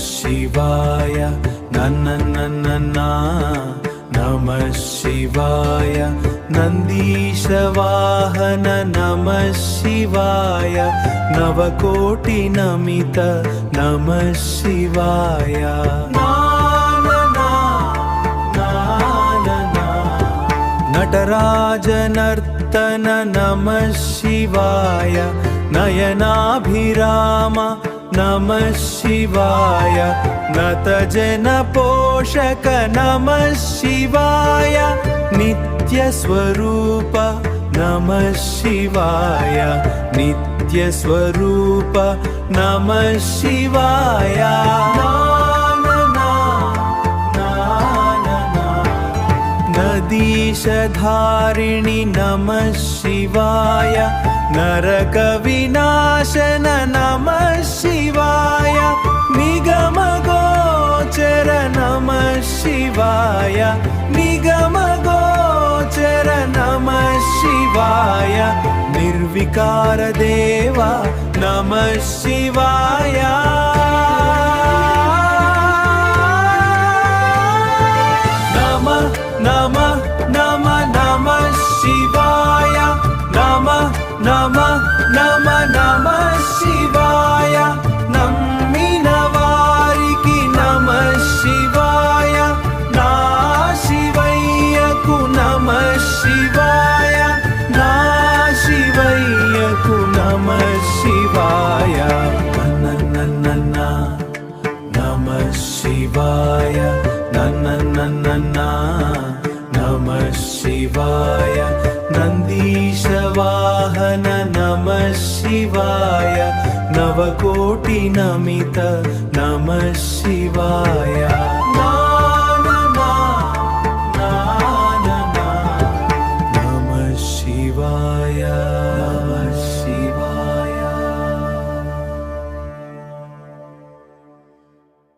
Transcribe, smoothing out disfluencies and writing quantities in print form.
ಶಿವಾಯ ನನ್ನ ನಮಃ ಶಿವಾಯ ನಂದೀಶ ವಾಹನ ನಮಃ ಶಿವಾಯ ನವಕೋಟಿ ನಮಿತ ನಮಃ ಶಿವಾಯ ನಟರಾಜ ನರ್ತನ ನಮಃ ಶಿವಾಯ ನಯನಾಭಿರಾಮ ನಮಃ ಶಿವಾಯ ನತಜನ ಪೋಷಕ ನಮಃ ಶಿವಾಯ ನಿತ್ಯ ಸ್ವರೂಪ ನಮಃ ಶಿವಾಯ ನಿತ್ಯ ಸ್ವರೂಪ ನಮಃ ಶಿವಾಯ ನದೀಶಧಾರಿಣಿ ನಮಃ ಶಿವಾಯ ನರಕ ವಿನಾಶನ ನಮಃ ಶಿವಾಯ ನಿಗಮ ಗೋಚರ ನಮಃ ಶಿವಾಯ ನಿಗಮ ಗೋಚರ ನಮಃ ಶಿವಾಯ ನಿರ್ವಿಕಾರ ದೇವ ನಮಃ ಶಿವಾಯ ನಮಃ ನಮಃ ನಮಃ ಶಿವಾಯ ನಮಃ ನಮಃ ನಮಃ ನಮಃ ಶಿವಾಯ ನಮ್ಮಿನ ವಾರಿಗೆ ನಮಃ ಶಿವಾಯ ನಾ ಶಿವಯ್ಯಕು ನಮಃ ಶಿವಾಯ ನಾ ಶಿವಯ್ಯಕು ನಮಃ ಶಿವಾಯ ನನ್ನ ನಮಃ ಶಿವಾಯ ನನ್ನ ನಮಃ ಶಿವಾಯ ನಂದೀಶ ವಾಹನ ನಮಃ ಶಿವಾಯ ನವಕೋಟಿ ನಮಿತ ನಮಃ ಶಿವಾಯ ನಮಃ ಶಿವಾಯ